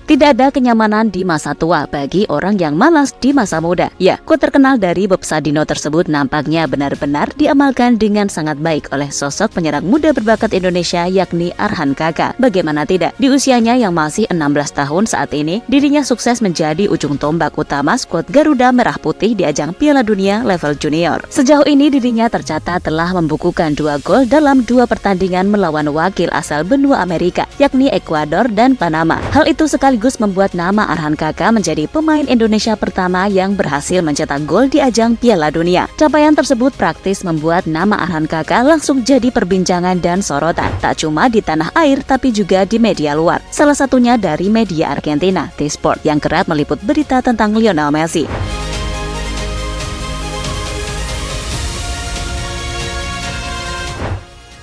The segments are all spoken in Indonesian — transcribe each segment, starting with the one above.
Tidak ada kenyamanan di masa tua bagi orang yang malas di masa muda. Ya, quote terkenal dari Bob Sadino tersebut nampaknya benar-benar diamalkan dengan sangat baik oleh sosok penyerang muda berbakat Indonesia yakni Arhan Kaka. Bagaimana tidak? Di usianya yang masih 16 tahun saat ini, dirinya sukses menjadi ujung tombak utama skuad Garuda Merah Putih di ajang Piala Dunia level junior. Sejauh ini dirinya tercatat telah membukukan 2 gol dalam 2 pertandingan melawan wakil asal benua Amerika, yakni Ekuador dan Panama. Hal itu sekaligus membuat nama Arhan Kaka menjadi pemain Indonesia pertama yang berhasil mencetak gol di ajang Piala Dunia. Capaian tersebut praktis membuat nama Arhan Kaka langsung jadi perbincangan dan sorotan, tak cuma di tanah air tapi juga di media luar. Salah satunya dari media Argentina, T-Sport, yang kerap meliput berita tentang Lionel Messi.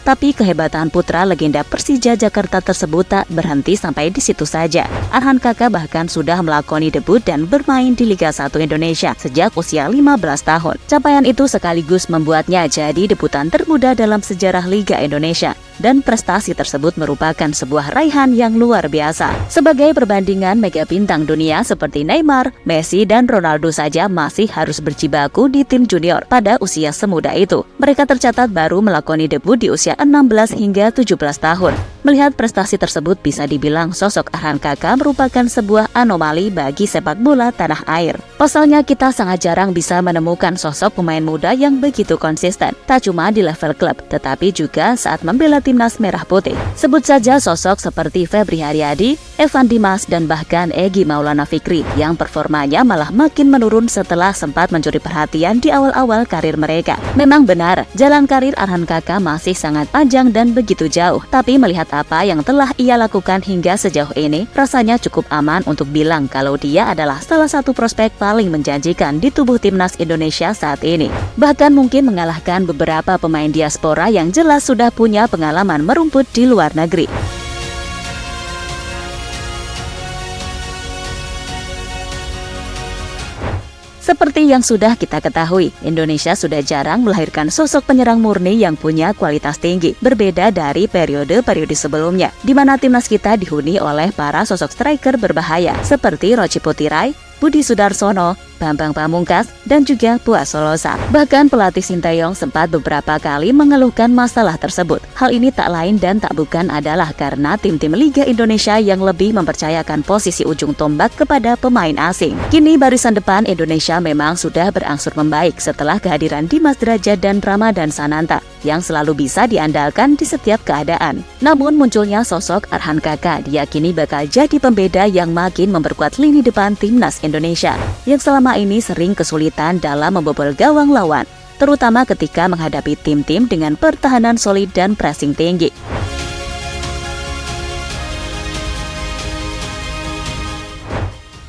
Tapi kehebatan putra legenda Persija Jakarta tersebut tak berhenti sampai di situ saja. Arhan Kaka bahkan sudah melakoni debut dan bermain di Liga 1 Indonesia sejak usia 15 tahun. Capaian itu sekaligus membuatnya jadi debutan termuda dalam sejarah Liga Indonesia. Dan prestasi tersebut merupakan sebuah raihan yang luar biasa. Sebagai perbandingan, mega bintang dunia seperti Neymar, Messi, dan Ronaldo saja masih harus berjibaku di tim junior pada usia semuda itu. Mereka tercatat baru melakoni debut di usia 16 hingga 17 tahun. Melihat prestasi tersebut, bisa dibilang sosok Arhan Kaka merupakan sebuah anomali bagi sepak bola tanah air. Pasalnya, kita sangat jarang bisa menemukan sosok pemain muda yang begitu konsisten, tak cuma di level klub, tetapi juga saat membela Timnas Merah Putih. Sebut saja sosok seperti Febri Haryadi, Evan Dimas, dan bahkan Egy Maulana Fikri yang performanya malah makin menurun setelah sempat mencuri perhatian di awal-awal karir mereka. Memang benar, jalan karir Arhan Kaka masih sangat panjang dan begitu jauh, tapi melihat apa yang telah ia lakukan hingga sejauh ini, rasanya cukup aman untuk bilang kalau dia adalah salah satu prospek paling menjanjikan di tubuh Timnas Indonesia saat ini. Bahkan mungkin mengalahkan beberapa pemain diaspora yang jelas sudah punya pengalaman merumput di luar negeri. Seperti yang sudah kita ketahui, Indonesia sudah jarang melahirkan sosok penyerang murni yang punya kualitas tinggi, berbeda dari periode-periode sebelumnya, di mana timnas kita dihuni oleh para sosok striker berbahaya seperti Roci Putirai, Budi Sudarsono, Bambang Pamungkas, dan juga Buas Solosa. Bahkan pelatih Sinteyong sempat beberapa kali mengeluhkan masalah tersebut. Hal ini tak lain dan tak bukan adalah karena tim-tim Liga Indonesia yang lebih mempercayakan posisi ujung tombak kepada pemain asing. Kini barisan depan Indonesia memang sudah berangsur membaik setelah kehadiran Dimas Drajat dan Ramadan Sananta yang selalu bisa diandalkan di setiap keadaan. Namun munculnya sosok Arhan Kaka diyakini bakal jadi pembeda yang makin memperkuat lini depan Timnas Indonesia yang selama ini sering kesulitan dalam membobol gawang lawan, terutama ketika menghadapi tim-tim dengan pertahanan solid dan pressing tinggi.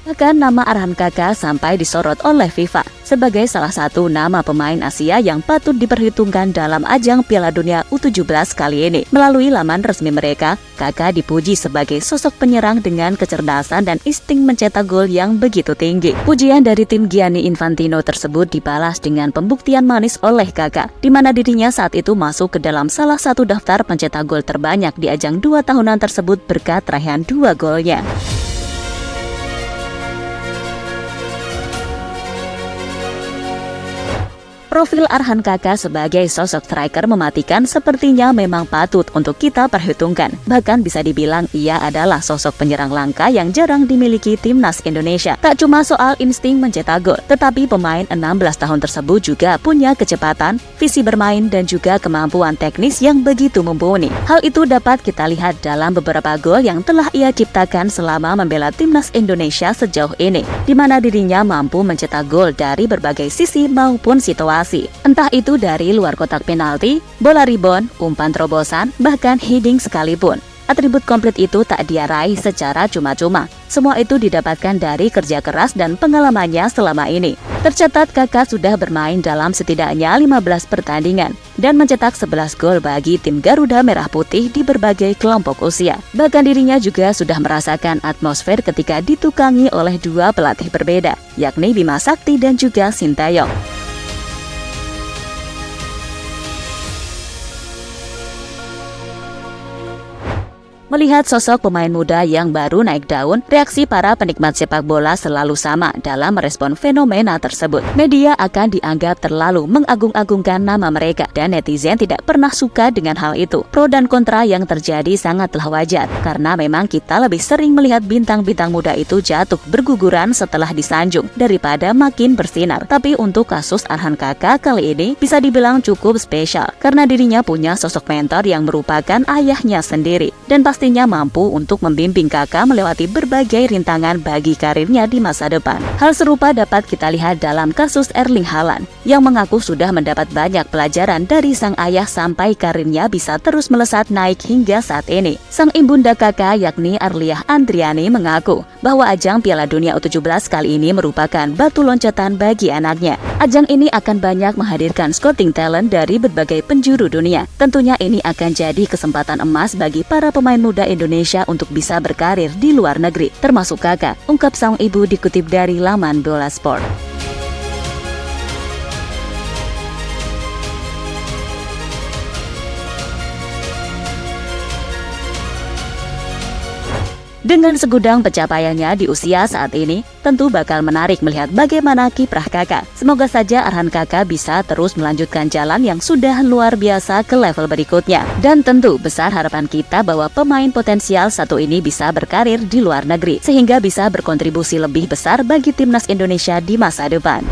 Bahkan nama Arhan Kaka sampai disorot oleh FIFA sebagai salah satu nama pemain Asia yang patut diperhitungkan dalam ajang Piala Dunia U17 kali ini. Melalui laman resmi mereka, Kaka dipuji sebagai sosok penyerang dengan kecerdasan dan insting mencetak gol yang begitu tinggi. Pujian dari tim Gianni Infantino tersebut dibalas dengan pembuktian manis oleh Kaka, di mana dirinya saat itu masuk ke dalam salah satu daftar pencetak gol terbanyak di ajang 2 tahunan tersebut berkat raihan 2 golnya. Profil Arhan Kaka sebagai sosok striker mematikan sepertinya memang patut untuk kita perhitungkan. Bahkan bisa dibilang ia adalah sosok penyerang langka yang jarang dimiliki Timnas Indonesia. Tak cuma soal insting mencetak gol, tetapi pemain 16 tahun tersebut juga punya kecepatan, visi bermain, dan juga kemampuan teknis yang begitu mumpuni. Hal itu dapat kita lihat dalam beberapa gol yang telah ia ciptakan selama membela Timnas Indonesia sejauh ini, di mana dirinya mampu mencetak gol dari berbagai sisi maupun situasi. Entah itu dari luar kotak penalti, bola rebound, umpan terobosan, bahkan heading sekalipun. Atribut komplit itu tak dia raih secara cuma-cuma. Semua itu didapatkan dari kerja keras dan pengalamannya selama ini. Tercatat Kaka sudah bermain dalam setidaknya 15 pertandingan dan mencetak 11 gol bagi tim Garuda Merah Putih di berbagai kelompok usia. Bahkan dirinya juga sudah merasakan atmosfer ketika ditukangi oleh 2 pelatih berbeda, yakni Bima Sakti dan juga Sinteyong. Melihat sosok pemain muda yang baru naik daun, reaksi para penikmat sepak bola selalu sama dalam merespon fenomena tersebut. Media akan dianggap terlalu mengagung-agungkan nama mereka, dan netizen tidak pernah suka dengan hal itu. Pro dan kontra yang terjadi sangatlah wajar, karena memang kita lebih sering melihat bintang-bintang muda itu jatuh berguguran setelah disanjung daripada makin bersinar. Tapi untuk kasus Arhan Kakak kali ini bisa dibilang cukup spesial, karena dirinya punya sosok mentor yang merupakan ayahnya sendiri, dan pastinya mampu untuk membimbing Kakak melewati berbagai rintangan bagi karirnya di masa depan. Hal serupa dapat kita lihat dalam kasus Erling Haaland, yang mengaku sudah mendapat banyak pelajaran dari sang ayah sampai karirnya bisa terus melesat naik hingga saat ini. Sang ibunda Kakak yakni Arliah Andriani mengaku bahwa ajang Piala Dunia U17 kali ini merupakan batu loncatan bagi anaknya. Ajang ini akan banyak menghadirkan scouting talent dari berbagai penjuru dunia. Tentunya ini akan jadi kesempatan emas bagi para pemain muda Indonesia untuk bisa berkarir di luar negeri, termasuk Kakak, ungkap sang ibu dikutip dari laman Bola Sport. Dengan segudang pencapaiannya di usia saat ini, tentu bakal menarik melihat bagaimana kiprah Kakak. Semoga saja Arhan Kakak bisa terus melanjutkan jalan yang sudah luar biasa ke level berikutnya. Dan tentu besar harapan kita bahwa pemain potensial satu ini bisa berkarir di luar negeri, sehingga bisa berkontribusi lebih besar bagi timnas Indonesia di masa depan.